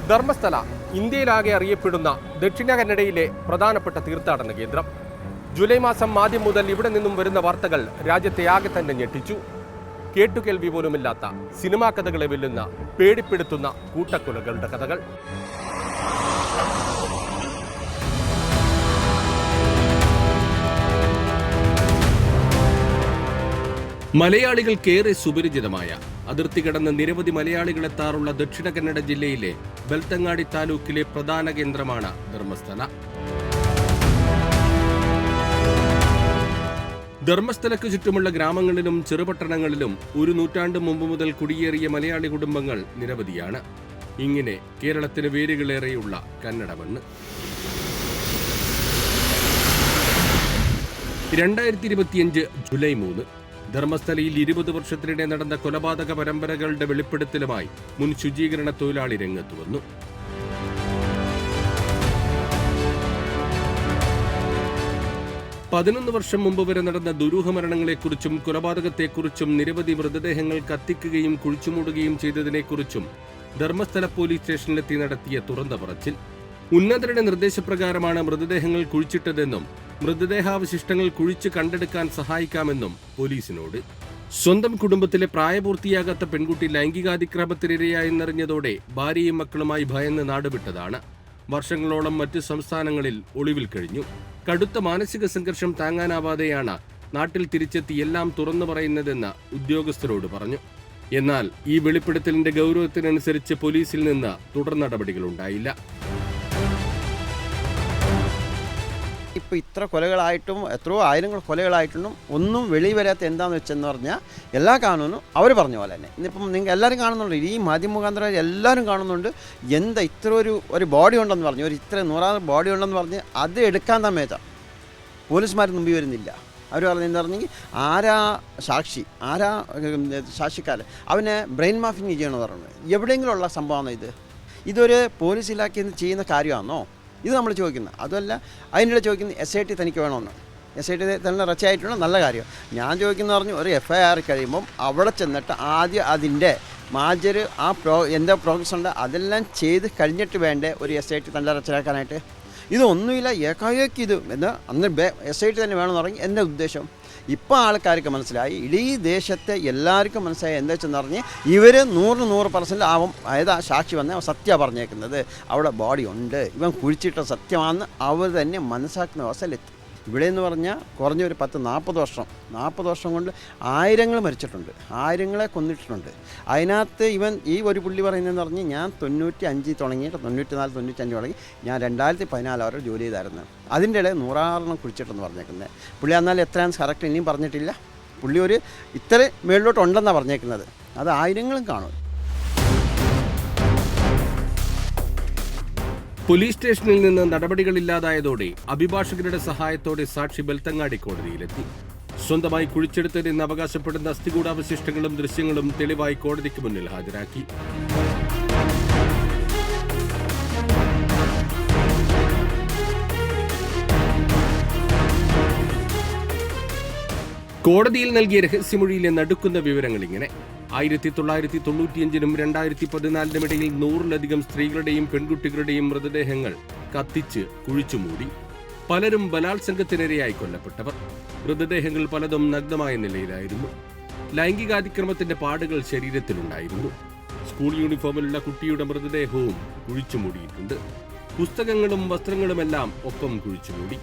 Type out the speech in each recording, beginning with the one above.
ധർമ്മസ്ഥല ഇന്ത്യയിലാകെ അറിയപ്പെടുന്ന ദക്ഷിണ കന്നഡയിലെ പ്രധാനപ്പെട്ട തീർത്ഥാടന കേന്ദ്രം. ജൂലൈ മാസം ആദ്യം മുതൽ ഇവിടെ നിന്നും വരുന്ന വാർത്തകൾ രാജ്യത്തെ ആകെ തന്നെ ഞെട്ടിച്ചു. കേട്ടുകേൾവി പോലുമില്ലാത്ത സിനിമാ കഥകളെ വെല്ലുന്ന പേടിപ്പെടുത്തുന്ന കൂട്ടക്കൊലകളുടെ കഥകൾ. മലയാളികൾക്കേറെ സുപരിചിതമായ അതിർത്തി കടന്ന് നിരവധി മലയാളികൾ എത്താറുള്ള ദക്ഷിണ കന്നഡ ജില്ലയിലെ ബെൽത്തങ്ങാടി താലൂക്കിലെ പ്രധാന കേന്ദ്രമാണ് ധർമ്മസ്ഥല. ധർമ്മസ്ഥലക്ക് ചുറ്റുമുള്ള ഗ്രാമങ്ങളിലും ചെറുപട്ടണങ്ങളിലും ഒരു നൂറ്റാണ്ട് മുമ്പ് മുതൽ കുടിയേറിയ മലയാളി കുടുംബങ്ങൾ നിരവധിയാണ്. ഇങ്ങനെ കേരളത്തിന് വേരുകളേറെയുള്ള കന്നഡ മണ്ണ് 2025 ജൂലൈ 3 ധർമ്മസ്ഥലയിൽ 20 വർഷത്തിനിടെ നടന്ന കൊലപാതക പരമ്പരകളുടെ വെളിപ്പെടുത്തലുമായി മുൻ ശുചീകരണ തൊഴിലാളി രംഗത്ത് വന്നു. പതിനൊന്ന് വർഷം മുമ്പ് വരെ നടന്ന ദുരൂഹമരണങ്ങളെക്കുറിച്ചും കൊലപാതകത്തെക്കുറിച്ചും നിരവധി മൃതദേഹങ്ങൾ കത്തിക്കുകയും കുഴിച്ചുമൂടുകയും ചെയ്തതിനെക്കുറിച്ചും ധർമ്മസ്ഥല പോലീസ് സ്റ്റേഷനിലെത്തി നടത്തിയ തുറന്ന പറച്ചിൽ. ഉന്നതരുടെ നിർദ്ദേശപ്രകാരമാണ് മൃതദേഹങ്ങൾ കുഴിച്ചിട്ടതെന്നും മൃതദേഹാവശിഷ്ടങ്ങൾ കുഴിച്ച് കണ്ടെടുക്കാൻ സഹായിക്കാമെന്നും പോലീസിനോട്. സ്വന്തം കുടുംബത്തിലെ പ്രായപൂർത്തിയാകാത്ത പെൺകുട്ടി ലൈംഗികാതിക്രമത്തിനിരയായെന്നറിഞ്ഞതോടെ ഭാര്യയും മക്കളുമായി ഭയന്ന് നാടുവിട്ടതാണ്. വർഷങ്ങളോളം മറ്റ് സംസ്ഥാനങ്ങളിൽ ഒളിവിൽ കഴിഞ്ഞു. കടുത്ത മാനസിക സംഘർഷം താങ്ങാനാവാതെയാണ് നാട്ടിൽ തിരിച്ചെത്തി എല്ലാം തുറന്നു പറയുന്നതെന്ന് ഉദ്യോഗസ്ഥരോട് പറഞ്ഞു. എന്നാൽ ഈ വെളിപ്പെടുത്തലിന്റെ ഗൗരവത്തിനനുസരിച്ച് പോലീസിൽ നിന്ന് തുടർ നടപടികളുണ്ടായില്ല. ഇപ്പോൾ ഇത്ര കൊലകളായിട്ടും എത്രയോ ആയിരങ്ങൾ കൊലകളായിട്ടും ഒന്നും വെളി വരാത്ത എന്താണെന്ന് വെച്ചെന്ന് പറഞ്ഞാൽ എല്ലാ കാനൂനും അവർ പറഞ്ഞ പോലെ തന്നെ ഇന്നിപ്പം നിങ്ങൾ എല്ലാവരും കാണുന്നുണ്ട്, ഈ മാധ്യമമുഖാന്തരം എല്ലാവരും കാണുന്നുണ്ട്. എന്താ ഇത്ര ഒരു ബോഡി ഉണ്ടെന്ന് പറഞ്ഞു, ഇത്ര 100 ബോഡി ഉണ്ടെന്ന് പറഞ്ഞ് അത് എടുക്കാൻ സമയത്താണ് പോലീസുമാർ മുമ്പിൽ വരുന്നില്ല. അവർ പറഞ്ഞെന്ന് പറഞ്ഞെങ്കിൽ ആരാ സാക്ഷി, ആരാ സാക്ഷിക്കാരൻ, അവനെ ബ്രെയിൻ മാഫിങ് ചെയ്യണമെന്ന് പറയുന്നത് എവിടെയെങ്കിലും ഉള്ള സംഭവമാണോ ഇതൊരു പോലീസ് ഇലാഖയിൽ ചെയ്യുന്ന കാര്യമാണോ ഇത് നമ്മൾ ചോദിക്കുന്നത്? അതുമല്ല അതിനിടെ ചോദിക്കുന്നത് SIT തനിക്ക് വേണമെന്ന്. SIT തന്നെ റച്ചായിട്ടുള്ള നല്ല കാര്യം. ഞാൻ ചോദിക്കുന്നത് പറഞ്ഞു ഒരു FIR കഴിയുമ്പം അവിടെ ചെന്നിട്ട് ആദ്യം അതിൻ്റെ മാജർ എന്താ പ്രോഗ്രസ് ഉണ്ട് അതെല്ലാം ചെയ്ത് കഴിഞ്ഞിട്ട് വേണ്ടേ ഒരു SIT തന്നെ റച്ചാക്കാനായിട്ട്. ഇതൊന്നുമില്ല, ഏകായേക്ക് ഇത് എന്ന് അന്ന് SIT തന്നെ വേണമെന്ന് പറഞ്ഞ് എൻ്റെ ഉദ്ദേശം. ഇപ്പോൾ ആൾക്കാർക്ക് മനസ്സിലായി, ഇടീ ദേശത്തെ എല്ലാവർക്കും മനസ്സിലായി എന്താ വെച്ചെന്ന് പറഞ്ഞ് ഇവർ 100% ആവും. അതായത് സാക്ഷി വന്ന് സത്യമാണ് പറഞ്ഞേക്കുന്നത്, അവിടെ ബോഡി ഉണ്ട്, ഇവൻ കുഴിച്ചിട്ട സത്യമാണെന്ന് അവർ തന്നെ മനസ്സിലാക്കുന്ന അവസ്ഥയിലെത്തി. ഇവിടെ എന്ന് പറഞ്ഞാൽ കുറഞ്ഞൊരു 40 വർഷം കൊണ്ട് ആയിരങ്ങൾ മരിച്ചിട്ടുണ്ട്, ആയിരങ്ങളെ കൊന്നിട്ടുണ്ട്. അതിനകത്ത് ഈ ഒരു പുള്ളി പറയുന്നതെന്ന് പറഞ്ഞ് ഞാൻ 95 തുടങ്ങിയിട്ട് 94, 95 തുടങ്ങി ഞാൻ 2014 വരെ ജോലി ചെയ്തായിരുന്നു. അതിൻ്റെ ഇടയിൽ 100 കുഴിച്ചിട്ടെന്ന് പറഞ്ഞേക്കുന്നത്. പുള്ളി എന്നാൽ എത്രയാണെന്ന് കറക്റ്റ് ഇനിയും പറഞ്ഞിട്ടില്ല. പുള്ളി ഒരു ഇത്ര മേളിലോട്ട് ഉണ്ടെന്നാണ് പറഞ്ഞേക്കുന്നത്. അത് ആയിരങ്ങളും കാണും. പോലീസ് സ്റ്റേഷനിൽ നിന്ന് നടപടികളില്ലാതായതോടെ അഭിഭാഷകരുടെ സഹായത്തോടെ സാക്ഷി ബെൽത്തങ്ങാടി കോടതിയിലെത്തി. സ്വന്തമായി കുഴിച്ചെടുത്തതെന്ന് അവകാശപ്പെടുന്ന അസ്ഥികൂടാവശിഷ്ടങ്ങളും ദൃശ്യങ്ങളും തെളിവായി കോടതിക്ക് മുന്നിൽ ഹാജരാക്കി. കോടതിയിൽ നൽകിയ രഹസ്യമൊഴിയിലെ നടുക്കുന്ന വിവരങ്ങൾ ഇങ്ങനെ: 1995-നും 2014-നും ഇടയിൽ 100-ലധികം സ്ത്രീകളുടെയും പെൺകുട്ടികളുടെയും മൃതദേഹങ്ങൾ കത്തിച്ച് കുഴിച്ചുമൂടി. പലരും ബലാത്സംഗത്തിനിരയായി കൊല്ലപ്പെട്ടവർ. മൃതദേഹങ്ങൾ പലതും നഗ്നമായ നിലയിലായിരുന്നു. ലൈംഗികാതിക്രമത്തിന്റെ പാടുകൾ ശരീരത്തിലുണ്ടായിരുന്നു. സ്കൂൾ യൂണിഫോമിലുള്ള കുട്ടിയുടെ മൃതദേഹവും കുഴിച്ചുമൂടിയിട്ടുണ്ട്. പുസ്തകങ്ങളും വസ്ത്രങ്ങളുമെല്ലാം ഒപ്പം കുഴിച്ചുമൂടി.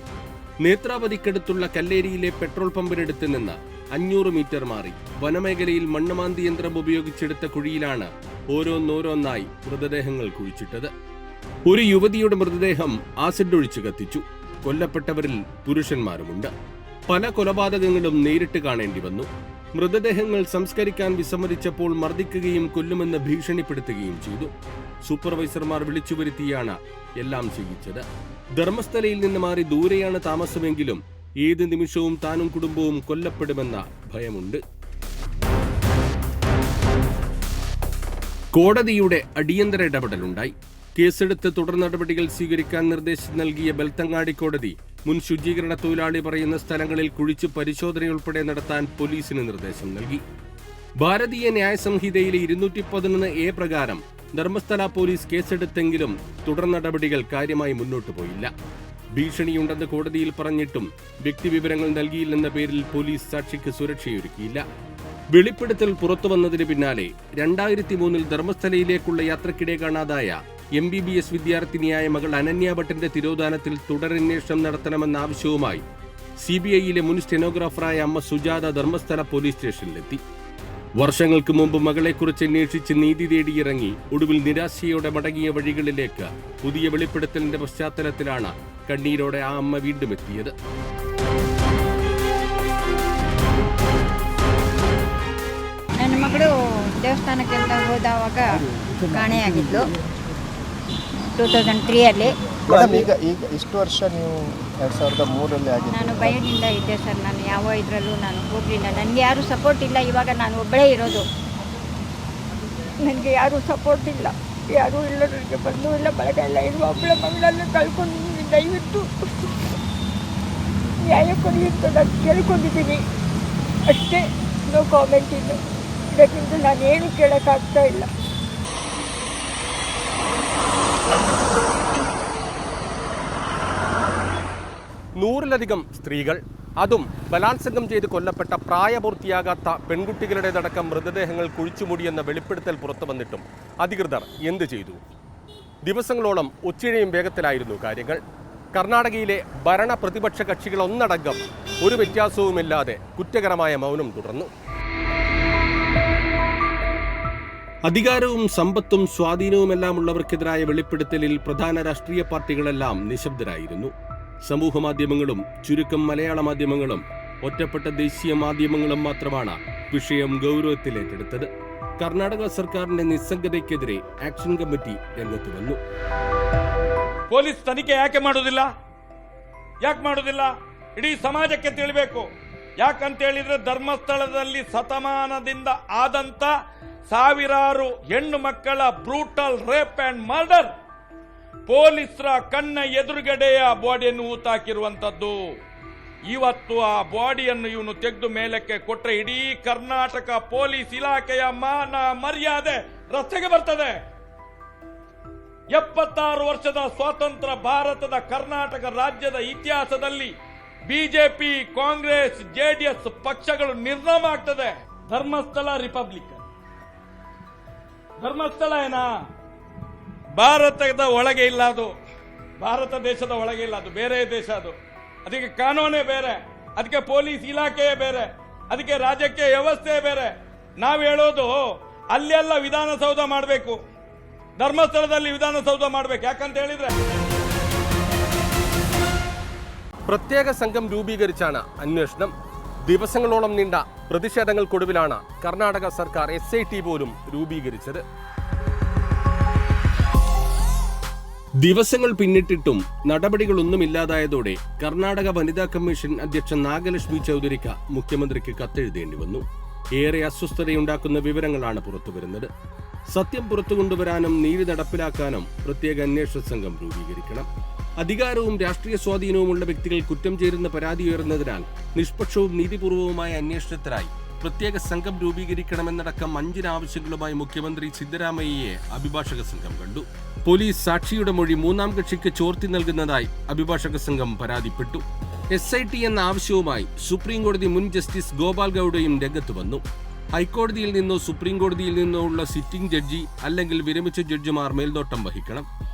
നേത്രാവതിക്കടുത്തുള്ള കല്ലേരിയിലെ പെട്രോൾ പമ്പിനടുത്ത് നിന്ന് 500 മീറ്റർ മാറി വനമേഖലയിൽ മണ്ണുമാന്തി യന്ത്രം ഉപയോഗിച്ചെടുത്ത കുഴിയിലാണ് ഓരോന്നോരോന്നായി മൃതദേഹങ്ങൾ കുഴിച്ചിട്ടത്. ഒരു യുവതിയുടെ മൃതദേഹം ആസിഡ് ഒഴിച്ച് കത്തിച്ചു. കൊല്ലപ്പെട്ടവരിൽ പുരുഷന്മാരുമുണ്ട്. പല കൊലപാതകങ്ങളും നേരിട്ട് കാണേണ്ടി വന്നു. മൃതദേഹങ്ങൾ സംസ്കരിക്കാൻ വിസമ്മതിച്ചപ്പോൾ മർദ്ദിക്കുകയും കൊല്ലുമെന്ന് ഭീഷണിപ്പെടുത്തുകയും ചെയ്തു. സൂപ്പർവൈസർമാർ വിളിച്ചുവരുത്തിയാണ് എല്ലാം ചെയ്യിച്ചത്. ധർമ്മസ്ഥലയിൽ നിന്ന് മാറി ദൂരെയാണ് താമസമെങ്കിലും ഏത് നിമിഷവും താനും കുടുംബവും കൊല്ലപ്പെടുമെന്ന ഭയമുണ്ട്. കോടതിയുടെ അടിയന്തര ഇടപെടലുണ്ടായി. കേസെടുത്ത് തുടർ നടപടികൾ സ്വീകരിക്കാൻ നിർദ്ദേശം നൽകിയ ബെൽത്തങ്ങാടി കോടതി മുൻ ശുചീകരണ തൊഴിലാളി പറയുന്ന സ്ഥലങ്ങളിൽ കുഴിച്ച് പരിശോധനയുൾപ്പെടെ നടത്താൻ പോലീസിന് നിർദ്ദേശം നൽകി. ഭാരതീയ ന്യായ സംഹിതയിലെ 211A പ്രകാരം ധർമ്മസ്ഥല പോലീസ് കേസെടുത്തെങ്കിലും തുടർ നടപടികൾ കാര്യമായി മുന്നോട്ടു പോയില്ല. ഭീഷണിയുണ്ടെന്ന് കോടതിയിൽ പറഞ്ഞിട്ടും വ്യക്തിവിവരങ്ങൾ നൽകിയില്ലെന്ന പേരിൽ പോലീസ് സാക്ഷിക്ക് സുരക്ഷയൊരുക്കിയില്ല. വെളിപ്പെടുത്തൽ പുറത്തുവന്നതിന് പിന്നാലെ 2003 ധർമ്മസ്ഥലയിലേക്കുള്ള യാത്രക്കിടെ കാണാതായ MBBS വിദ്യാർത്ഥിനിയായ മകൾ അനന്യ ഭട്ടിന്റെ തിരോധാനത്തിൽ തുടരന്വേഷണം നടത്തണമെന്ന ആവശ്യവുമായി CBIയിലെ മുൻ സ്റ്റെനോഗ്രാഫറായ അമ്മ സുജാത ധർമ്മസ്ഥല പോലീസ് സ്റ്റേഷനിലെത്തി. വർഷങ്ങൾക്ക് മുമ്പ് മകളെക്കുറിച്ച് അന്വേഷിച്ച് നീതി തേടിയിറങ്ങി ഒടുവിൽ നിരാശയോടെ മടങ്ങിയ വഴികളിലേക്ക് പുതിയ വെളിപ്പെടുത്തലിന്റെ പശ്ചാത്തലത്തിലാണ് കണ്ണീരോടെ ആ അമ്മ വീണ്ടും എത്തിയത്. ನನ್ನ ಮಗಳು ದೇವಸ್ಥಾನಕ್ಕೆ ಅಂತ ಹೋದವಾಗ ಕಾಣೆಯಾಗಿದ್ಲು 2003 ಅಲ್ಲಿ. ಈಗ ಇಷ್ಟು ವರ್ಷ ನೀವು 2003 ಆಗಿದ್ದು? ನಾನು ಭಯದಿಂದ ಇದ್ದೆ ಸರ್. ನಾನು ಯಾವ ಇದರಲ್ಲೂ ನಾನು ಹೋಗಲಿಲ್ಲ. ನನಗೆ ಯಾರೂ ಸಪೋರ್ಟ್ ಇಲ್ಲ. ಇವಾಗ ನಾನು ಒಬ್ಬಳೇ ಇರೋದು. ನನಗೆ ಯಾರೂ ಸಪೋರ್ಟ್ ಇಲ್ಲ, ಯಾರೂ ಇಲ್ಲ. ನನಗೆ ಬಂದು ಇಲ್ಲ ಬಳಗ ಇಲ್ಲ. ಇರುವ ಒಬ್ಬಳ ಮಗಳನ್ನು ಕಳ್ಕೊಂಡು ದಯವಿಟ್ಟು ನ್ಯಾಯ ಕೊಡಿ ಅಂತ ನಾನು ಕೇಳ್ಕೊಂಡಿದ್ದೀನಿ ಅಷ್ಟೇ. ನೋ ಕಾಮೆಂಟ್ ಇಲ್ಲ. ಇದಕ್ಕಿಂತ ನಾನೇನು ಕೇಳೋಕ್ಕಾಗ್ತಾ ಇಲ್ಲ. നൂറിലധികം സ്ത്രീകൾ, അതും ബലാത്സംഗം ചെയ്ത് കൊല്ലപ്പെട്ട പ്രായപൂർത്തിയാകാത്ത പെൺകുട്ടികളുടേതടക്കം മൃതദേഹങ്ങൾ കുഴിച്ചുമൂടിയെന്ന വെളിപ്പെടുത്തൽ പുറത്തു വന്നിട്ടും അധികൃതർ എന്ത് ചെയ്തു? ദിവസങ്ങളോളം ഒച്ചിഴയും വേഗത്തിലായിരുന്നു കാര്യങ്ങൾ. കർണാടകയിലെ ഭരണ പ്രതിപക്ഷ കക്ഷികൾ ഒന്നടങ്കം ഒരു വ്യത്യാസവുമില്ലാതെ കുറ്റകരമായ മൗനം തുടർന്നു. അധികാരവും സമ്പത്തും സ്വാധീനവുമെല്ലാം ഉള്ളവർക്കെതിരായ വെളിപ്പെടുത്തലിൽ പ്രധാന രാഷ്ട്രീയ പാർട്ടികളെല്ലാം നിശബ്ദരായിരുന്നു. സമൂഹ മാധ്യമങ്ങളും ചുരുക്കം മലയാള മാധ്യമങ്ങളും ഒറ്റപ്പെട്ട ദേശീയ മാധ്യമങ്ങളും മാത്രമാണ് വിഷയം ഗൗരവത്തിലേറ്റെടുത്തത്. കർണാടക സർക്കാരിന്റെ നിസ്സംഗതയ്ക്കെതിരെ ആക്ഷൻ കമ്മിറ്റി രംഗത്ത് വന്നു. ಪೊಲೀಸ್ ತನಿಖೆ ಯಾಕೆ ಮಾಡುದಿಲ್ಲ? ಇಡೀ ಸಮಾಜಕ್ಕೆ ತಿಳಿಬೇಕು. ಯಾಕಂತ ಹೇಳಿದ್ರೆ ಧರ್ಮಸ್ಥಳದಲ್ಲಿ ಶತಮಾನದಿಂದ ಆದಂತ ಸಾವಿರಾರು ಹೆಣ್ಣು ಮಕ್ಕಳ ಬ್ರೂಟಲ್ ರೇಪ್ ಅಂಡ್ ಮರ್ಡರ್ ಪೊಲೀಸರ ಕಣ್ಣ ಎದುರುಗಡೆಯ ಬಾಡಿಯನ್ನು ಊತಾಕಿರುವಂತದ್ದು. ಇವತ್ತು ಆ ಬಾಡಿಯನ್ನು ಇವನು ತೆಗೆದು ಮೇಲಕ್ಕೆ ಕೊಟ್ರೆ ಇಡೀ ಕರ್ನಾಟಕ ಪೊಲೀಸ್ ಇಲಾಖೆಯ ಮಾನ ಮರ್ಯಾದೆ ರಸ್ತೆಗೆ ಬರ್ತದೆ. 76 ವರ್ಷದ ಸ್ವಾತಂತ್ರ್ಯ ಭಾರತದ ಕರ್ನಾಟಕ ರಾಜ್ಯದ ಇತಿಹಾಸದಲ್ಲಿ ಬಿಜೆಪಿ, ಕಾಂಗ್ರೆಸ್, JDS ಪಕ್ಷಗಳು ನಿರ್ನಾಮ ಆಗ್ತದೆ. ಧರ್ಮಸ್ಥಳ ರಿಪಬ್ಲಿಕ್, ಧರ್ಮಸ್ಥಳ ಏನಾ ಭಾರತದ ಒಳಗೆ ಇಲ್ಲ, ಅದು ಭಾರತ ದೇಶದ ಒಳಗೆ ಇಲ್ಲ, ಅದು ಬೇರೆ ದೇಶ. ಅದು ಅದಕ್ಕೆ ಕಾನೂನೇ ಬೇರೆ, ಅದಕ್ಕೆ ಪೊಲೀಸ್ ಇಲಾಖೆಯೇ ಬೇರೆ, ಅದಕ್ಕೆ ರಾಜಕೀಯ ವ್ಯವಸ್ಥೆ ಬೇರೆ. ನಾವು ಹೇಳೋದು ಅಲ್ಲೆಲ್ಲ ವಿಧಾನಸೌಧ ಮಾಡಬೇಕು, ധർമ്മസ്ഥലದಲ್ಲಿ വിധാനസൗധ ಮಾಡಬೇಕು. ಯಾಕಂತ ಹೇಳಿದ್ರೆ പ്രത്യേക സംഘം രൂപീകരിച്ചാണ് അന്വേഷണം. ദിവസങ്ങളോളം നീണ്ട പ്രതിഷേധങ്ങൾക്കൊടുവിലാണ് കർണാടക സർക്കാർ SIT പോലും രൂപീകരിച്ചത്. ദിവസങ്ങൾ പിന്നിട്ടിട്ടും നടപടികളൊന്നുമില്ലാതായതോടെ കർണാടക വനിതാ കമ്മീഷൻ അധ്യക്ഷ നാഗലക്ഷ്മി ചൗധരിക്ക് മുഖ്യമന്ത്രിക്ക് കത്തെഴുതേണ്ടി വന്നു. ഏറെ അസ്വസ്ഥതയുണ്ടാക്കുന്ന വിവരങ്ങളാണ് പുറത്തുവരുന്നത്. സത്യം പുറത്തുകൊണ്ടുവരാനും നീതി നടപ്പിലാക്കാനും പ്രത്യേക അന്വേഷണ സംഘം രൂപീകരിക്കണം. അധികാരവും രാഷ്ട്രീയ സ്വാധീനവുമുള്ള വ്യക്തികൾ കുറ്റം ചേരുന്ന പരാതി ഉയർന്നതിനാൽ നിഷ്പക്ഷവും നീതിപൂർവവുമായ അന്വേഷണത്തിനായി പ്രത്യേക സംഘം രൂപീകരിക്കണമെന്നടക്കം 5 ആവശ്യങ്ങളുമായി മുഖ്യമന്ത്രി സിദ്ധരാമയ്യയെ അഭിഭാഷക സംഘം കണ്ടു. പോലീസ് സാക്ഷിയുടെ മൊഴി 3ാം കക്ഷിക്ക് ചോർത്തി നൽകുന്നതായി അഭിഭാഷക സംഘം പരാതിപ്പെട്ടു. SIT എന്ന ആവശ്യവുമായി സുപ്രീം കോടതി മുൻ ജസ്റ്റിസ് ഗോപാൽ ഗൌഡയും രംഗത്ത് വന്നു. ഹൈക്കോടതിയിൽ നിന്നോ സുപ്രീം കോടതിയിൽ നിന്നോ ഉള്ള സിറ്റിംഗ് ജഡ്ജി അല്ലെങ്കിൽ വിരമിച്ച ജഡ്ജിമാർ മേൽനോട്ടം വഹിക്കണം.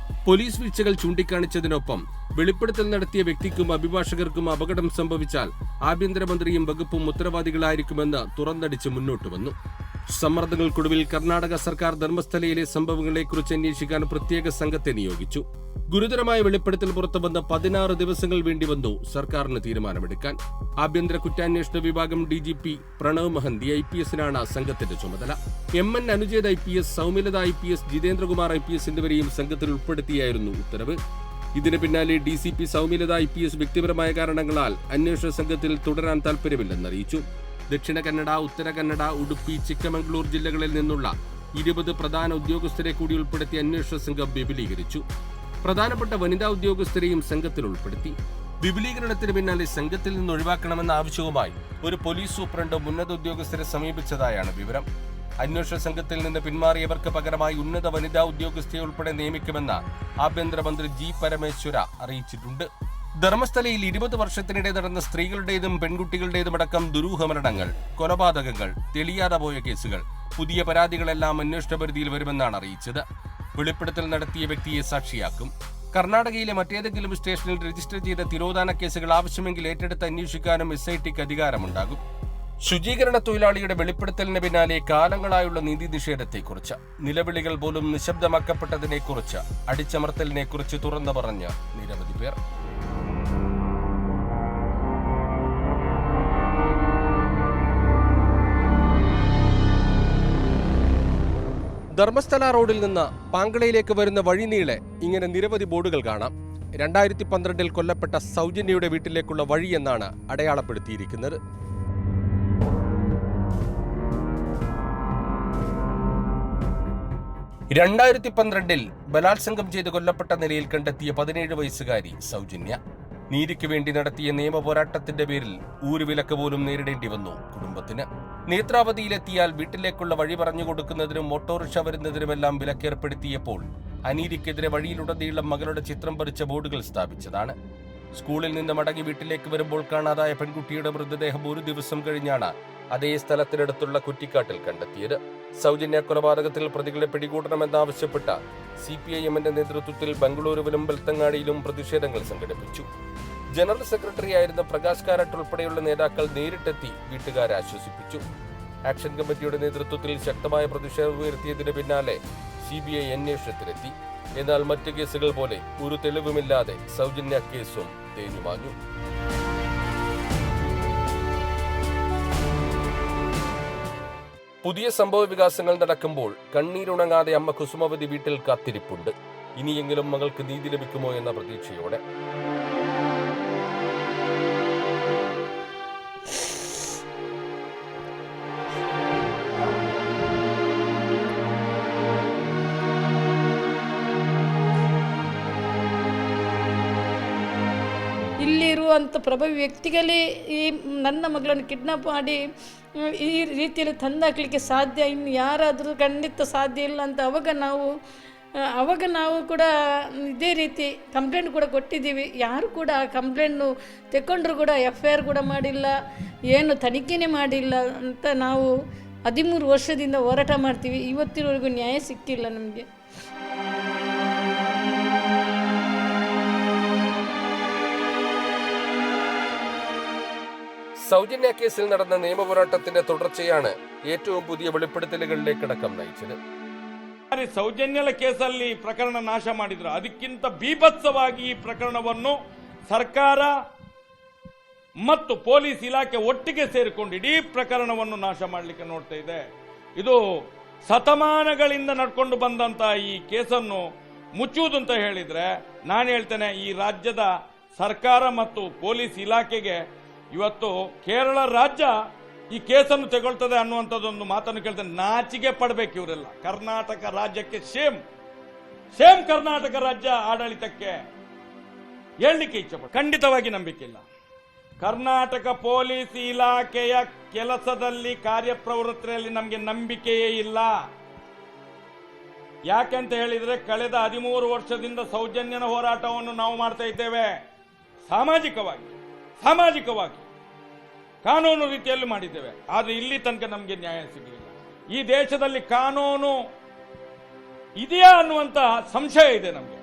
പോലീസ് വീഴ്ചകൾ ചൂണ്ടിക്കാണിച്ചതിനൊപ്പം വെളിപ്പെടുത്തൽ നടത്തിയ വ്യക്തിക്കും അഭിഭാഷകർക്കും അപകടം സംഭവിച്ചാൽ ആഭ്യന്തരമന്ത്രിയും വകുപ്പും ഉത്തരവാദികളായിരിക്കുമെന്ന് തുറന്നടിച്ച് മുന്നോട്ട് വന്നു. സമ്മർദ്ദങ്ങൾക്കൊടുവിൽ കർണാടക സർക്കാർ ധർമ്മസ്ഥലയിലെ സംഭവങ്ങളെക്കുറിച്ച് അന്വേഷിക്കാൻ പ്രത്യേക സംഘത്തെ നിയോഗിച്ചു. ഗുരുതരമായ വെളിപ്പെടുത്തൽ പുറത്തുവന്ന 16 ദിവസങ്ങൾ വേണ്ടിവന്നു സർക്കാരിന് തീരുമാനമെടുക്കാൻ. ആഭ്യന്തര കുറ്റാന്വേഷണ വിഭാഗം DGP പ്രണവ് മഹന്തി IPS-നാണ് സംഘത്തിന്റെ ചുമതല. MN അനുജേത് IPS, Soumyalatha IPS, Jithendrakumar IPS എന്നിവരെയും സംഘത്തിൽ ഉൾപ്പെടുത്തിയായിരുന്നു ഉത്തരവ്. ഇതിന് പിന്നാലെ DCP സൗമ്യലത IPS വ്യക്തിപരമായ കാരണങ്ങളാൽ അന്വേഷണ സംഘത്തിൽ തുടരാൻ താൽപര്യമില്ലെന്നറിയിച്ചു. ദക്ഷിണ കന്നഡ, ഉത്തര കന്നഡ, ഉടുപ്പി, ചിക്കമംഗ്ലൂർ ജില്ലകളിൽ നിന്നുള്ള 20 പ്രധാന ഉദ്യോഗസ്ഥരെ കൂടി ഉൾപ്പെടുത്തി അന്വേഷണ സംഘം വിപുലീകരിച്ചു. പ്രധാനപ്പെട്ട വനിതാ ഉദ്യോഗസ്ഥരെയും സംഘത്തിൽ ഉൾപ്പെടുത്തി. വിപുലീകരണത്തിന് പിന്നാലെ സംഘത്തിൽ നിന്ന് ഒഴിവാക്കണമെന്ന ആവശ്യവുമായി ഒരു പോലീസ് സൂപ്രണ്ട് ഉന്നത ഉദ്യോഗസ്ഥരെ സമീപിച്ചതായാണ് വിവരം. അന്വേഷണ സംഘത്തിൽ നിന്ന് പിന്മാറിയവർക്ക് പകരമായി ഉന്നത വനിതാ ഉദ്യോഗസ്ഥയെ ഉൾപ്പെടെ നിയമിക്കുമെന്ന് ആഭ്യന്തരമന്ത്രി ജി പരമേശ്വര അറിയിച്ചിട്ടുണ്ട്. ധർമ്മസ്ഥലയിൽ 20 വർഷത്തിനിടെ നടന്ന സ്ത്രീകളുടേതും പെൺകുട്ടികളുടേതുമടക്കം ദുരൂഹമരണങ്ങൾ, കൊലപാതകങ്ങൾ, തെളിയാതെ പോയ കേസുകൾ, പുതിയ പരാതികളെല്ലാം അന്വേഷണ പരിധിയിൽ വരുമെന്നാണ് അറിയിച്ചത്. വെളിപ്പെടുത്തൽ നടത്തിയ വ്യക്തിയെ സാക്ഷിയാക്കും. കർണാടകയിലെ മറ്റേതെങ്കിലും സ്റ്റേഷനിൽ രജിസ്റ്റർ ചെയ്ത തിരോധാന കേസുകൾ ആവശ്യമെങ്കിൽ ഏറ്റെടുത്ത് അന്വേഷിക്കാനും SITക്ക് അധികാരമുണ്ടാകും. ശുചീകരണ തൊഴിലാളിയുടെ വെളിപ്പെടുത്തലിന് പിന്നാലെ കാലങ്ങളായുള്ള നീതി നിഷേധത്തെക്കുറിച്ച്, നിലവിളികൾ പോലും നിശബ്ദമാക്കപ്പെട്ടതിനെക്കുറിച്ച്, അടിച്ചമർത്തലിനെക്കുറിച്ച് തുറന്നു പറഞ്ഞ് നിരവധി പേർ. ധർമ്മസ്ഥല റോഡിൽ നിന്ന് പാങ്കളയിലേക്ക് വരുന്ന വഴി നീളെ ഇങ്ങനെ നിരവധി ബോർഡുകൾ കാണാം. 2012 കൊല്ലപ്പെട്ട സൗജന്യയുടെ വീട്ടിലേക്കുള്ള വഴി എന്നാണ് അടയാളപ്പെടുത്തിയിരിക്കുന്നത്. ൽ ബലാത്സംഗം ചെയ്ത് കൊല്ലപ്പെട്ട നിലയിൽ കണ്ടെത്തിയ 17 വയസ്സുകാരി സൗജന്യ. നീതിക്ക് വേണ്ടി നടത്തിയ നിയമ പോരാട്ടത്തിന്റെ പേരിൽ ഊരുവിലക്ക് പോലും നേരിടേണ്ടി വന്നു കുടുംബത്തിന്. നേത്രാവതിയിലെത്തിയാൽ വീട്ടിലേക്കുള്ള വഴി പറഞ്ഞു കൊടുക്കുന്നതിനും ഓട്ടോറിക്ഷ വരുന്നതിനുമെല്ലാം വിലക്കേർപ്പെടുത്തിയപ്പോൾ അനീതിക്കെതിരെ വഴിയിലുടനീളം മകളുടെ ചിത്രം പറിച്ച ബോർഡുകൾ സ്ഥാപിച്ചതാണ്. സ്കൂളിൽ നിന്ന് മടങ്ങി വീട്ടിലേക്ക് വരുമ്പോൾ കാണാതായ പെൺകുട്ടിയുടെ മൃതദേഹം ഒരു ദിവസം കഴിഞ്ഞാണ് അതേ സ്ഥലത്തിനടുത്തുള്ള കുറ്റിക്കാട്ടിൽ കണ്ടെത്തിയത്. സൗജന്യ കൊലപാതകത്തിൽ പ്രതികളെ പിടികൂടണമെന്നാവശ്യപ്പെട്ട CPIMന്റെ നേതൃത്വത്തിൽ ബംഗളൂരുവിലും ബെൽത്തങ്ങാടിയിലും പ്രതിഷേധങ്ങൾ സംഘടിപ്പിച്ചു. ജനറൽ സെക്രട്ടറിയായിരുന്ന പ്രകാശ് കാരാട്ട് ഉൾപ്പെടെയുള്ള നേതാക്കൾ നേരിട്ടെത്തി വീട്ടുകാരെ ആശ്വസിപ്പിച്ചു. ആക്ഷൻ കമ്മിറ്റിയുടെ നേതൃത്വത്തിൽ ശക്തമായ പ്രതിഷേധം ഉയർത്തിയതിന് പിന്നാലെ CBI അന്വേഷണത്തിലെത്തി. എന്നാൽ മറ്റ് കേസുകൾ പോലെ ഒരു തെളിവുമില്ലാതെ സൗജന്യ കേസും തേഞ്ഞുമാഞ്ഞു. പുതിയ സംഭവ വികാസങ്ങൾ നടക്കുമ്പോൾ കണ്ണീരുണങ്ങാതെ അമ്മ കുസുമവതി വീട്ടിൽ കാത്തിരിപ്പുണ്ട്. ഇനിയെങ്കിലും മകൾക്ക് നീതി ലഭിക്കുമോ എന്ന പ്രതീക്ഷയോടെ. ಇಲ್ಲಿರುವಂಥ ಪ್ರಭಾವಿ ವ್ಯಕ್ತಿಗಳೇ ಈ ನನ್ನ ಮಗಳನ್ನು ಕಿಡ್ನಾಪ್ ಮಾಡಿ ಈ ರೀತಿಯಲ್ಲಿ ತಂದಾಕಲಿಕ್ಕೆ ಸಾಧ್ಯ, ಇನ್ನು ಯಾರಾದರೂ ಖಂಡಿತ ಸಾಧ್ಯ ಇಲ್ಲ ಅಂತ ಅವಾಗ ನಾವು ಕೂಡ ಇದೇ ರೀತಿ ಕಂಪ್ಲೇಂಟ್ ಕೂಡ ಕೊಟ್ಟಿದ್ದೀವಿ. ಯಾರು ಕೂಡ ಆ ಕಂಪ್ಲೇಂಟು ತೆಕ್ಕೊಂಡ್ರು ಕೂಡ FIR ಕೂಡ ಮಾಡಿಲ್ಲ, ಏನು ತನಿಖೆನೇ ಮಾಡಿಲ್ಲ ಅಂತ ನಾವು 13 ವರ್ಷದಿಂದ ಹೋರಾಟ ಮಾಡ್ತೀವಿ. ಇವತ್ತಿನವರೆಗೂ ನ್ಯಾಯ ಸಿಕ್ಕಿಲ್ಲ ನಮಗೆ. സൗജന്യ കേസിൽ നടന്ന നിയമപോരാട്ടത്തിന്റെ തുടർച്ചയാണ് ഏറ്റവും പുതിയ വെളിപ്പെടുത്തലുകളിലേക്കടക്കം നയിച്ചത്. ಸೌಜನ್ಯಲ ಕೇಸಲ್ಲಿ ಪ್ರಕರಣ ನಾಶ ಮಾಡಿದ್ರು. ಅದಕ್ಕಿಂತ ಬೀಭತ್ಸವಾಗಿ ಈ ಪ್ರಕರಣವನ್ನು ಸರ್ಕಾರ ಮತ್ತು ಪೊಲೀಸ್ ಇಲಾಖೆ ಒಟ್ಟಿಗೆ ಸೇರಿಕೊಂಡು ಇಡೀ ಪ್ರಕರಣವನ್ನು ನಾಶ ಮಾಡಲಿಕ್ಕೆ ನೋಡ್ತಾ ಇದೆ. ಇದು ಶತಮಾನಗಳಿಂದ ನಡ್ಕೊಂಡು ಬಂದಂತ ಈ ಕೇಸನ್ನು ಮುಚ್ಚುವುದು ಅಂತ ಹೇಳಿದ್ರೆ ನಾನು ಹೇಳ್ತೇನೆ, ಈ ರಾಜ್ಯದ ಸರ್ಕಾರ ಮತ್ತು ಪೊಲೀಸ್ ಇಲಾಖೆಗೆ ಇವತ್ತು ಕೇರಳ ರಾಜ್ಯ ಈ ಕೇಸನ್ನು ತಗೊಳ್ತದೆ ಅನ್ನುವಂಥದ್ದೊಂದು ಮಾತನ್ನು ಕೇಳ್ತೇನೆ. ನಾಚಿಕೆ ಪಡಬೇಕು ಇವರೆಲ್ಲ. ಕರ್ನಾಟಕ ರಾಜ್ಯಕ್ಕೆ ಸೇಮ್ ಕರ್ನಾಟಕ ರಾಜ್ಯ ಆಡಳಿತಕ್ಕೆ ಹೇಳಲಿಕ್ಕೆ ಇಚ್ಛೆ ಪಡ ಖಂಡಿತವಾಗಿ ನಂಬಿಕೆ ಇಲ್ಲ. ಕರ್ನಾಟಕ ಪೊಲೀಸ್ ಇಲಾಖೆಯ ಕೆಲಸದಲ್ಲಿ ಕಾರ್ಯಪ್ರವೃತ್ತಿಯಲ್ಲಿ ನಮಗೆ ನಂಬಿಕೆಯೇ ಇಲ್ಲ. ಯಾಕೆಂತ ಹೇಳಿದ್ರೆ ಕಳೆದ 13 ವರ್ಷದಿಂದ ಸೌಜನ್ಯನ ಹೋರಾಟವನ್ನು ನಾವು ಮಾಡ್ತಾ ಇದ್ದೇವೆ. ಸಾಮಾಜಿಕವಾಗಿ ಕಾನೂನು ರೀತಿಯಲ್ಲಿ ಮಾಡಿದ್ದೇವೆ. ಆದರೆ ಇಲ್ಲಿ ತನಕ ನಮಗೆ ನ್ಯಾಯ ಸಿಗಲಿಲ್ಲ. ಈ ದೇಶದಲ್ಲಿ ಕಾನೂನು ಇದೆಯಾ ಅನ್ನುವಂತ ಸಂಶಯ ಇದೆ ನಮಗೆ.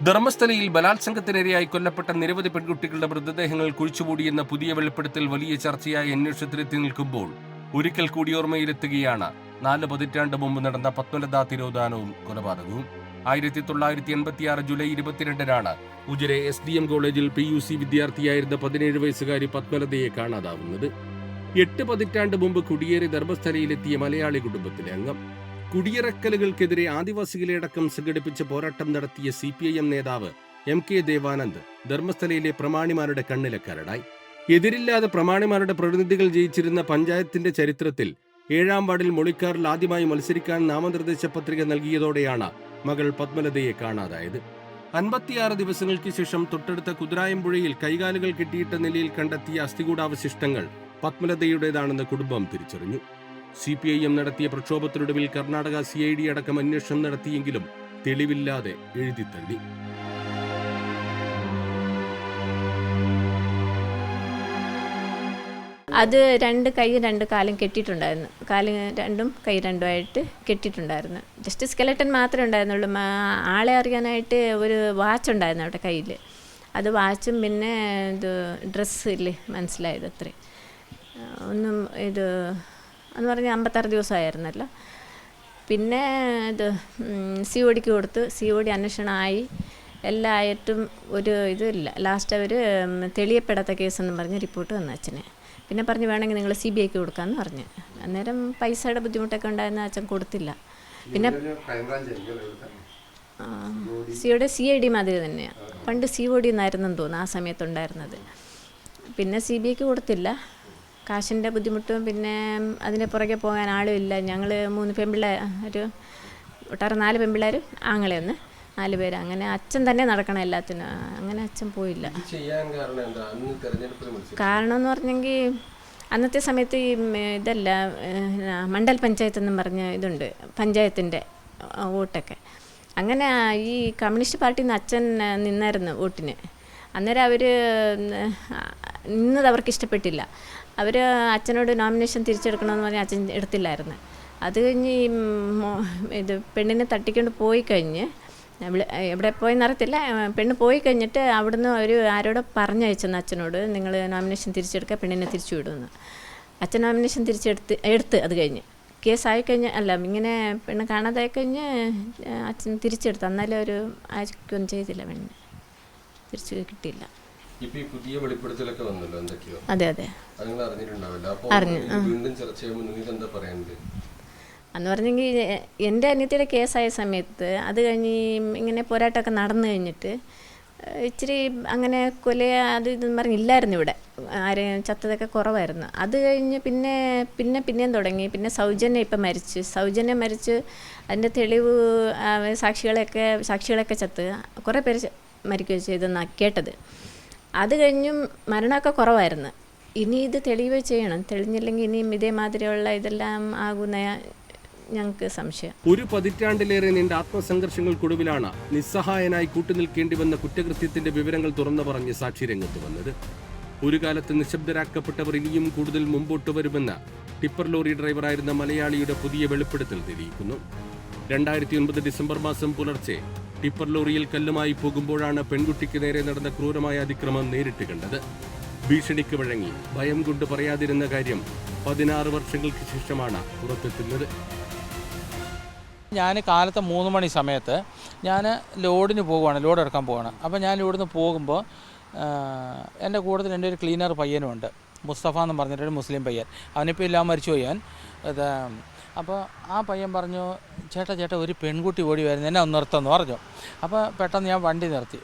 ധർമ്മസ്ഥലയിൽ ബലാത്സംഗത്തിനിരയായി കൊല്ലപ്പെട്ട നിരവധി പെൺകുട്ടികളുടെ മൃതദേഹങ്ങൾ കുഴിച്ചുമൂടിയെന്ന പുതിയ വെളിപ്പെടുത്തൽ വലിയ ചർച്ചയായി അന്വേഷണത്തിലെത്തി നിൽക്കുമ്പോൾ ഒരിക്കൽ കൂടി ഓർമ്മയിലെത്തുകയാണ് 4 പതിറ്റാണ്ട് മുമ്പ് നടന്ന പത്മലത തിരോധാനവും കൊലപാതകവും. 1986 ജൂലൈ 22-നാണ് ഉജിരെ SDM കോളേജിൽ PUC വിദ്യാർത്ഥിയായിരുന്ന 17 വയസ്സുകാരി പത്മലതയെ കാണാതാവുന്നത്. 8 പതിറ്റാണ്ട് മുമ്പ് കുടിയേറി ധർമ്മസ്ഥലയിലെത്തിയ മലയാളി കുടുംബത്തിലെ അംഗം. കുടിയിറക്കലുകൾക്കെതിരെ ആദിവാസികളെയടക്കം സംഘടിപ്പിച്ച് പോരാട്ടം നടത്തിയ CPIM നേതാവ് MK ദേവാനന്ദ് ധർമ്മസ്ഥലയിലെ പ്രമാണിമാരുടെ കണ്ണിലെ കരടായി. എതിരില്ലാതെ പ്രമാണിമാരുടെ പ്രതിനിധികൾ ജയിച്ചിരുന്ന പഞ്ചായത്തിന്റെ ചരിത്രത്തിൽ 7-ാം വാർഡിൽ മൊളിക്കാറിൽ ആദ്യമായി മത്സരിക്കാൻ നാമനിർദ്ദേശ പത്രിക നൽകിയതോടെയാണ് മകൾ പത്മലതയെ കാണാതായത്. 56 ദിവസങ്ങൾക്ക് ശേഷം തൊട്ടടുത്ത കുതിരായമ്പുഴയിൽ കൈകാലുകൾ കെട്ടിയിട്ട നിലയിൽ കണ്ടെത്തിയ അസ്ഥികൂടാവശിഷ്ടങ്ങൾ പത്മലതയുടേതാണെന്ന് കുടുംബം തിരിച്ചറിഞ്ഞു. CPIM നടത്തിയ പ്രക്ഷോഭത്തിനൊടുവിൽ കർണാടക CID അടക്കം അന്വേഷണം നടത്തിയെങ്കിലും തെളിവില്ലാതെ എഴുതിത്തള്ളി. അത് 2 കൈ 2 കാലും കെട്ടിയിട്ടുണ്ടായിരുന്നു. കാല് 2ഉം കൈ 2ഉമായിട്ട് കെട്ടിയിട്ടുണ്ടായിരുന്നു. ജസ്റ്റ് സ്കെലട്ടൻ മാത്രമേ ഉണ്ടായിരുന്നുള്ളൂ. ആളെ അറിയാനായിട്ട് ഒരു വാച്ച് ഉണ്ടായിരുന്നു അവിടെ കയ്യിൽ. അത് വാച്ചും പിന്നെ ഇത് ഡ്രസ്സില്ലേ മനസ്സിലായത് അത്രേ. ഒന്നും ഇത് എന്ന് പറഞ്ഞാൽ 56 ദിവസമായിരുന്നല്ലോ. പിന്നെ ഇത് CODക്ക് കൊടുത്തു. COD അന്വേഷണമായി എല്ലായിട്ടും ഒരു ഇതില്ല. ലാസ്റ്റ് അവർ തെളിയപ്പെടാത്ത കേസെന്ന് പറഞ്ഞ് റിപ്പോർട്ട് വന്നു അച്ഛനെ. പിന്നെ പറഞ്ഞു വേണമെങ്കിൽ നിങ്ങൾ CBIക്ക് കൊടുക്കാമെന്ന് പറഞ്ഞു. അന്നേരം പൈസയുടെ ബുദ്ധിമുട്ടൊക്കെ ഉണ്ടായിരുന്ന അച്ഛൻ കൊടുത്തില്ല. പിന്നെ CID മാതിരി തന്നെയാണ്. പണ്ട് COD എന്നായിരുന്നെന്ന് തോന്നുന്നു ആ സമയത്തുണ്ടായിരുന്നത്. പിന്നെ CBIക്ക് കൊടുത്തില്ല. കാശിൻ്റെ ബുദ്ധിമുട്ടും പിന്നെ അതിന് പുറകെ പോകാൻ ആളും ഇല്ല. ഞങ്ങൾ 3 പെൺപിള്ളേർ, ഒരു ഒട്ടാറ് 4 പെൺപിള്ളേരും ആങ്ങളെയൊന്ന് 4 പേര്. അങ്ങനെ അച്ഛൻ തന്നെ നടക്കണം എല്ലാത്തിനും. അങ്ങനെ അച്ഛൻ പോയില്ല. കാരണം എന്ന് പറഞ്ഞെങ്കിൽ അന്നത്തെ സമയത്ത് ഈ ഇതല്ല മണ്ഡൽ പഞ്ചായത്ത് എന്നും പറഞ്ഞ ഇതുണ്ട്, പഞ്ചായത്തിൻ്റെ വോട്ടൊക്കെ. അങ്ങനെ ഈ കമ്മ്യൂണിസ്റ്റ് പാർട്ടിയിൽ നിന്ന് അച്ഛൻ നിന്നായിരുന്നു വോട്ടിന്. അന്നേരം അവർ നിന്നത് അവർക്ക് ഇഷ്ടപ്പെട്ടില്ല. അവർ അച്ഛനോട് നോമിനേഷൻ തിരിച്ചെടുക്കണമെന്ന് പറഞ്ഞാൽ അച്ഛൻ എടുത്തില്ലായിരുന്നു. അത് കഴിഞ്ഞ് ഇത് പെണ്ണിനെ തട്ടിക്കൊണ്ട് പോയി കഴിഞ്ഞ് എവിടെ പോയെന്ന് അറിയത്തില്ല. പെണ്ണ് പോയി കഴിഞ്ഞിട്ട് അവിടുന്ന് അവർ ആരോടോ പറഞ്ഞയച്ചെന്ന് അച്ഛനോട്, നിങ്ങൾ നോമിനേഷൻ തിരിച്ചെടുക്കുക, പെണ്ണിനെ തിരിച്ചു വിടുമെന്ന്. അച്ഛൻ നോമിനേഷൻ എടുത്ത് അത് കഴിഞ്ഞ് കേസായിക്കഴിഞ്ഞ് അല്ല ഇങ്ങനെ പെണ്ണ് കാണാതായി കഴിഞ്ഞ് അച്ഛൻ തിരിച്ചെടുത്ത്. എന്നാലും ഒരു ആർക്കൊന്നും ചെയ്തില്ല, പെണ്ണിനെ തിരിച്ചു കിട്ടിയില്ല. പുതിയ വെളിപ്പെടുത്തലൊക്കെ വന്നല്ലോ എന്തൊക്കെയോ. അതെ അതെ അറിഞ്ഞു. അന്ന് പറഞ്ഞെങ്കിൽ എൻ്റെ അനിയത്തിയുടെ കേസായ സമയത്ത് അത് കഴിഞ്ഞ് ഇങ്ങനെ പോരാട്ടമൊക്കെ നടന്നു കഴിഞ്ഞിട്ട് ഇച്ചിരി അങ്ങനെ കൊല അത് ഇതെന്ന് പറഞ്ഞില്ലായിരുന്നു ഇവിടെ. ആരെയും ചത്തതൊക്കെ കുറവായിരുന്നു. അത് കഴിഞ്ഞ് പിന്നെയും തുടങ്ങി. പിന്നെ സൗജന്യം ഇപ്പം സൗജന്യം മരിച്ച് അതിൻ്റെ തെളിവ് സാക്ഷികളൊക്കെ ചത്ത് കുറേ പേര് മരിക്കുകയോ ചെയ്തെന്നാണ് കേട്ടത്. അത് കഴിഞ്ഞും മരണമൊക്കെ കുറവായിരുന്നു. ഇനി ഇത് തെളിവ് ചെയ്യണം. തെളിഞ്ഞില്ലെങ്കിൽ ഇനിയും ഇതേമാതിരിയുള്ള ഇതെല്ലാം ആകുന്ന ഞങ്ങൾക്ക് സംശയം. ഒരു പതിറ്റാണ്ടിലേറെ നീണ്ട ആത്മസംഘർഷങ്ങൾക്കൊടുവിലാണ് നിസ്സഹായനായി കൂട്ടുനിൽക്കേണ്ടി വന്ന കുറ്റകൃത്യത്തിന്റെ വിവരങ്ങൾ തുറന്നു പറഞ്ഞ് സാക്ഷി രംഗത്ത് വന്നത്. ഒരു കാലത്ത് നിശബ്ദരാക്കപ്പെട്ടവർ ഇനിയും കൂടുതൽ മുമ്പോട്ട് വരുമെന്ന് ടിപ്പർ ലോറി ഡ്രൈവറായിരുന്ന മലയാളിയുടെ പുതിയ വെളിപ്പെടുത്തൽ തെളിയിക്കുന്നു. 2009 ഡിസംബർ മാസം പുലർച്ചെ ടിപ്പർ ലോറിയിൽ കല്ലുമായി പോകുമ്പോഴാണ് പെൺകുട്ടിക്ക് നേരെ നടന്ന ക്രൂരമായ അതിക്രമം നേരിട്ട് കണ്ടത്. ഭീഷണിക്ക് വഴങ്ങി ഭയം കൊണ്ട് പറയാതിരുന്ന കാര്യം 16 വർഷങ്ങൾക്ക് ശേഷമാണ് പുറത്തെത്തുന്നത്. ഞാൻ കാലത്ത് 3 മണി സമയത്ത് ഞാൻ ലോഡിന് പോകുവാണ്, ലോഡ് എടുക്കാൻ പോവാണ്. അപ്പോൾ ഞാൻ ഇവിടുന്ന് പോകുമ്പോൾ എൻ്റെ കൂട്ടത്തിൽ എൻ്റെ ഒരു ക്ലീനർ പയ്യനുമുണ്ട്, മുസ്തഫ എന്ന് പറഞ്ഞിട്ടൊരു മുസ്ലിം പയ്യൻ. അവനിപ്പോൾ ഇല്ലാതെ മരിച്ചു പോയി അവൻ. അപ്പോൾ ആ പയ്യൻ പറഞ്ഞു, ചേട്ടാ ഒരു പെൺകുട്ടി ഓടി വരുന്നു, എന്നെ ഒന്ന് നിർത്തുമെന്ന് പറഞ്ഞു. അപ്പോൾ പെട്ടെന്ന് ഞാൻ വണ്ടി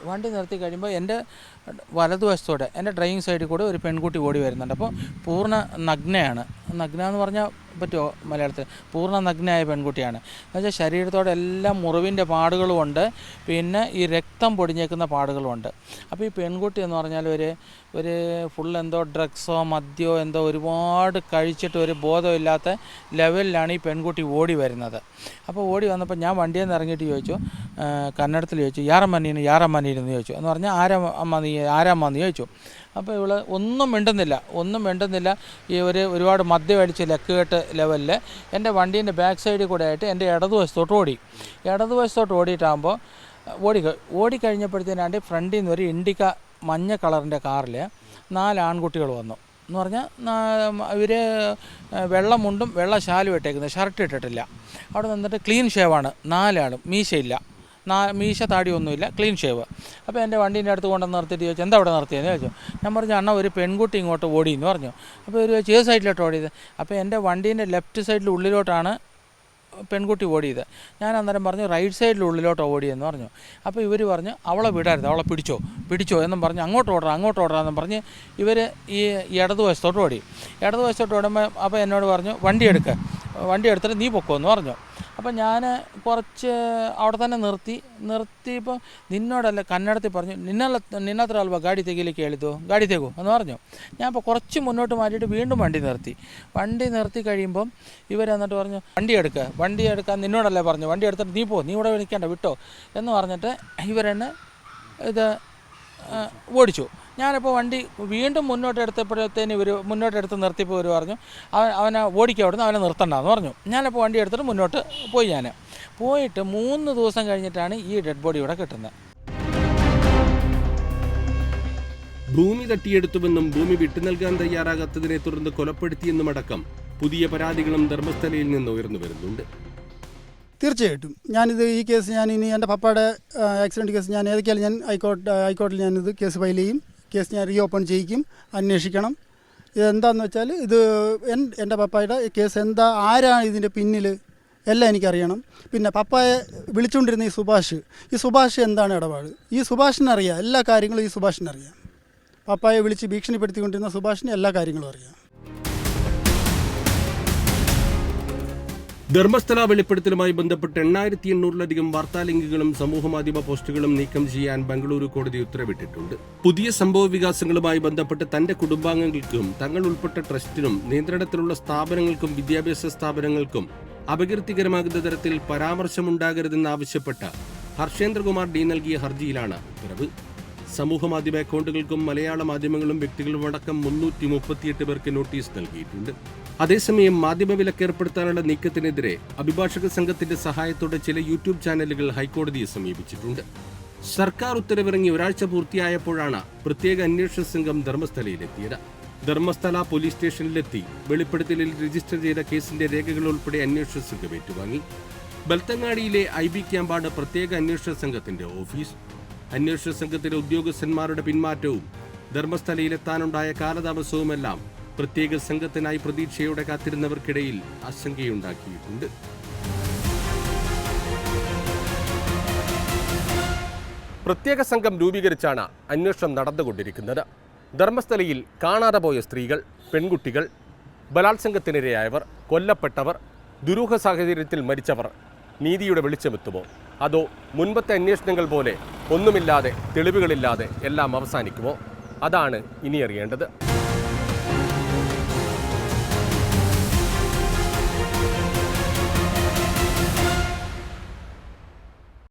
നിർത്തി കഴിയുമ്പോൾ എൻ്റെ വലതുവശത്തോടെ എൻ്റെ ഡ്രൈവിംഗ് സൈഡിൽ കൂടെ ഒരു പെൺകുട്ടി ഓടി വരുന്നുണ്ട്. അപ്പോൾ പൂർണ്ണ നഗ്നയാണ്. നഗ്ന എന്ന് പറഞ്ഞാൽ പറ്റുമോ മലയാളത്തിൽ? പൂർണ്ണ നഗ്നയായ പെൺകുട്ടിയാണ്. എന്നുവെച്ചാൽ ശരീരത്തോടെ എല്ലാം മുറിവിൻ്റെ പാടുകളുമുണ്ട്, പിന്നെ ഈ രക്തം പൊടിഞ്ഞേക്കുന്ന പാടുകളുമുണ്ട്. അപ്പോൾ ഈ പെൺകുട്ടി എന്ന് പറഞ്ഞാൽ ഒരു ഫുൾ എന്തോ ഡ്രഗ്സോ മദ്യമോ എന്തോ ഒരുപാട് കഴിച്ചിട്ട് ഒരു ബോധമില്ലാത്ത ലെവലിലാണ് ഈ പെൺകുട്ടി ഓടി വരുന്നത്. അപ്പോൾ ഓടി വന്നപ്പോൾ ഞാൻ വണ്ടിയിൽ നിന്ന് ഇറങ്ങിയിട്ട് ചോദിച്ചു, കന്നഡത്തിൽ ചോദിച്ചു, യാറമ്മനീന്ന് ചോദിച്ചു. എന്ന് പറഞ്ഞാൽ ആരാമ്മന്ന് ചോദിച്ചു. അപ്പോൾ ഇവള് ഒന്നും മിണ്ടുന്നില്ല. ഈ ഒരുപാട് മദ്യം അടിച്ച് ലക്കുകെട്ട് ലെവലിൽ എൻ്റെ വണ്ടീൻ്റെ ബാക്ക് സൈഡിൽ കൂടെ ആയിട്ട് എൻ്റെ ഇടതുവശത്തോട്ട് ഓടിയിട്ടാകുമ്പോൾ ഓടിക്കഴിഞ്ഞപ്പോഴത്തേനാണ്ട് ഫ്രണ്ടിൽ നിന്ന് ഒരു ഇൻഡിക്ക മഞ്ഞ കളറിൻ്റെ കാറിൽ 4 ആൺകുട്ടികൾ വന്നു. എന്ന് പറഞ്ഞാൽ ഇവർ വെള്ള മുണ്ടും വെള്ള ശാലും ഇട്ടേക്കുന്നത്, ഷർട്ട് ഇട്ടിട്ടില്ല. അവിടെ നിന്നിട്ട് ക്ലീൻ ഷേവാണ് 4 ആളും, മീശയില്ല, മീശ താടിയൊന്നുമില്ല, ക്ലീൻ ഷേവ്. അപ്പോൾ എൻ്റെ വണ്ടീൻ്റെ അടുത്ത് കൊണ്ടുവന്ന് നിർത്തിയിട്ട് ചോദിച്ചു, എന്താ അവിടെ നിർത്തിയെന്ന് ചോദിച്ചു. ഞാൻ പറഞ്ഞു, അണ്ണ ഒരു പെൺകുട്ടി ഇങ്ങോട്ട് ഓടിയെന്ന് പറഞ്ഞു. അപ്പോൾ ഒരു ചോദിച്ചു, ഏത് സൈഡിലോട്ട് ഓടിയത്? അപ്പോൾ എൻ്റെ വണ്ടീൻ്റെ ലെഫ്റ്റ് സൈഡിൽ ഉള്ളിലോട്ടാണ് പെൺകുട്ടി ഓടിയത്. ഞാൻ അന്നേരം പറഞ്ഞു, റൈറ്റ് സൈഡിൽ ഉള്ളിലോട്ട് ഓടിയെന്ന് പറഞ്ഞു. അപ്പോൾ ഇവർ പറഞ്ഞു, അവളെ വിടരുത്, അവളെ പിടിച്ചോ എന്നും പറഞ്ഞ് അങ്ങോട്ട് ഓടാമെന്നും പറഞ്ഞ് ഇവർ ഈ ഇടതുവശത്തോട്ട് ഓടുമ്പോൾ അപ്പോൾ എന്നോട് പറഞ്ഞു, വണ്ടി വണ്ടി എടുത്തിട്ട് നീ പൊക്കോന്ന് പറഞ്ഞു. അപ്പം ഞാൻ കുറച്ച് അവിടെ തന്നെ നിർത്തിയപ്പോൾ നിന്നോടല്ല കന്നഡത്തിൽ പറഞ്ഞു നിന്നത്ര അಲ್ವಾ ಗಾಡಿ ತೆಗಿಲಿಕ್ಕೆ ಹೇಳಿದ್ದು ಗಾಡಿ ತೆಗು എന്ന് പറഞ്ഞു. ഞാൻ അപ്പോൾ കുറച്ച് മുന്നോട്ട് മാറ്റിയിട്ട് വീണ്ടും വണ്ടി നിർത്തി കഴിയുമ്പം ഇവരെന്നിട്ട് പറഞ്ഞു വണ്ടി എടുക്കാൻ നിന്നോടല്ലേ പറഞ്ഞു, വണ്ടി എടുത്തിട്ട് നീ നീ ഇവിടെ വിളിക്കേണ്ട വിട്ടോ എന്ന് പറഞ്ഞിട്ട് ഇവരെന്നെ ഇത് ഓടിച്ചു. ഞാനിപ്പോൾ വണ്ടി വീണ്ടും മുന്നോട്ടെടുത്തപ്പോഴത്തേന് ഇവർ മുന്നോട്ടെടുത്ത് നിർത്തിയപ്പോൾ ഇവർ പറഞ്ഞു അവനെ ഓടിക്കുക അവിടുന്ന് അവനെ നിർത്തണ്ടെന്ന് പറഞ്ഞു. ഞാനപ്പോൾ വണ്ടി എടുത്തിട്ട് മുന്നോട്ട് പോയി. ഞാൻ പോയിട്ട് 3 ദിവസം കഴിഞ്ഞിട്ടാണ് ഈ ഡെഡ് ബോഡി ഇവിടെ കിട്ടുന്നത്. ഭൂമി തട്ടിയെടുത്തുവെന്നും ഭൂമി വിട്ടു നൽകാൻ തയ്യാറാകാത്തതിനെ തുടർന്ന് കൊലപ്പെടുത്തിയെന്നുമടക്കം പുതിയ പരാതികളും ധർമ്മസ്ഥലയിൽ നിന്ന് ഉയർന്നു വരുന്നുണ്ട്. തീർച്ചയായിട്ടും ഈ കേസ് ഞാൻ ഇനി എൻ്റെ പപ്പയുടെ ആക്സിഡൻറ്റ് കേസ് ഞാൻ ഏതൊക്കെയാലും ഞാൻ ഹൈക്കോടതിയിൽ ഞാനിത് കേസ് ഫയൽ ചെയ്യും. കേസ് ഞാൻ റീഓപ്പൺ ചെയ്യിക്കും, അന്വേഷിക്കണം. ഇതെന്താണെന്ന് വെച്ചാൽ ഇത് എൻ്റെ പപ്പായുടെ കേസ് ആരാണ് ഇതിൻ്റെ പിന്നിൽ എല്ലാം എനിക്കറിയണം. പിന്നെ പപ്പായെ വിളിച്ചുകൊണ്ടിരുന്ന ഈ സുഭാഷ് എന്താണ് ഇടപാട്, ഈ സുഭാഷിനറിയാം, എല്ലാ കാര്യങ്ങളും ഈ സുഭാഷിനറിയാം. പപ്പായെ വിളിച്ച് ഭീഷണിപ്പെടുത്തിക്കൊണ്ടിരുന്ന സുഭാഷിന് എല്ലാ കാര്യങ്ങളും അറിയാം. ധർമ്മസ്ഥല വെളിപ്പെടുത്തലുമായി ബന്ധപ്പെട്ട് 8800-ലധികം വാർത്താ ലിങ്കുകളും സമൂഹമാധ്യമ പോസ്റ്റുകളും നീക്കം ചെയ്യാൻ ബംഗളൂരു കോടതി ഉത്തരവിട്ടിട്ടുണ്ട്. പുതിയ സംഭവ വികാസങ്ങളുമായി ബന്ധപ്പെട്ട് തന്റെ കുടുംബാംഗങ്ങൾക്കും തങ്ങൾ ഉൾപ്പെട്ട ട്രസ്റ്റിനും നിയന്ത്രണത്തിലുള്ള സ്ഥാപനങ്ങൾക്കും വിദ്യാഭ്യാസ സ്ഥാപനങ്ങൾക്കും അപകീർത്തികരമാകുന്ന തരത്തിൽ പരാമർശമുണ്ടാകരുതെന്നാവശ്യപ്പെട്ട ഹർഷേന്ദ്രകുമാർ ഡി നൽകിയ ഹർജിയിലാണ് ഉത്തരവ്. സമൂഹമാധ്യമ അക്കൗണ്ടുകൾക്കും മലയാള മാധ്യമങ്ങളും വ്യക്തികളും അടക്കം 338 പേർക്ക് നോട്ടീസ് നൽകിയിട്ടുണ്ട്. അതേസമയം മാധ്യമ വിലക്ക് ഏർപ്പെടുത്താനുള്ള നീക്കത്തിനെതിരെ അഭിഭാഷക സംഘത്തിന്റെ സഹായത്തോടെ ചില യൂട്യൂബ് ചാനലുകൾ ഹൈക്കോടതിയെ സമീപിച്ചിട്ടുണ്ട്. സർക്കാർ ഉത്തരവിറങ്ങി ഒരാഴ്ച പൂർത്തിയായപ്പോഴാണ് പ്രത്യേക അന്വേഷണ സംഘം ധർമ്മസ്ഥലയിലെത്തിയത്. ധർമ്മസ്ഥല പോലീസ് സ്റ്റേഷനിലെത്തി വെളിപ്പെടുത്തലിൽ രജിസ്റ്റർ ചെയ്ത കേസിന്റെ രേഖകൾ ഉൾപ്പെടെ അന്വേഷണ സംഘം ഏറ്റുവാങ്ങി. ബൽത്തങ്ങാടിയിലെ IB ക്യാമ്പാണ് പ്രത്യേക അന്വേഷണ സംഘത്തിന്റെ ഓഫീസ്. അന്വേഷണ സംഘത്തിലെ ഉദ്യോഗസ്ഥന്മാരുടെ പിന്മാറ്റവും ധർമ്മസ്ഥലയിലെത്താനുണ്ടായ കാലതാമസവുമെല്ലാം പ്രത്യേക സംഘത്തിനായി പ്രതീക്ഷയോടെ കാത്തിരുന്നവർക്കിടയിൽ ആശങ്കയുണ്ടാക്കിയിട്ടുണ്ട്. പ്രത്യേക സംഘം രൂപീകരിച്ചാണ് അന്വേഷണം നടന്നുകൊണ്ടിരിക്കുന്നത്. ധർമ്മസ്ഥലയിൽ കാണാതെ പോയ സ്ത്രീകൾ, പെൺകുട്ടികൾ, ബലാത്സംഗത്തിനിരയായവർ, കൊല്ലപ്പെട്ടവർ, ദുരൂഹ സാഹചര്യത്തിൽ മരിച്ചവർ നീതിയുടെ വെളിച്ചമെത്തുമോ? അതോ മുൻപത്തെ അന്വേഷണങ്ങൾ പോലെ ഒന്നുമില്ലാതെ തെളിവുകളില്ലാതെ എല്ലാം അവസാനിക്കുമോ? അതാണ് ഇനി അറിയേണ്ടത്.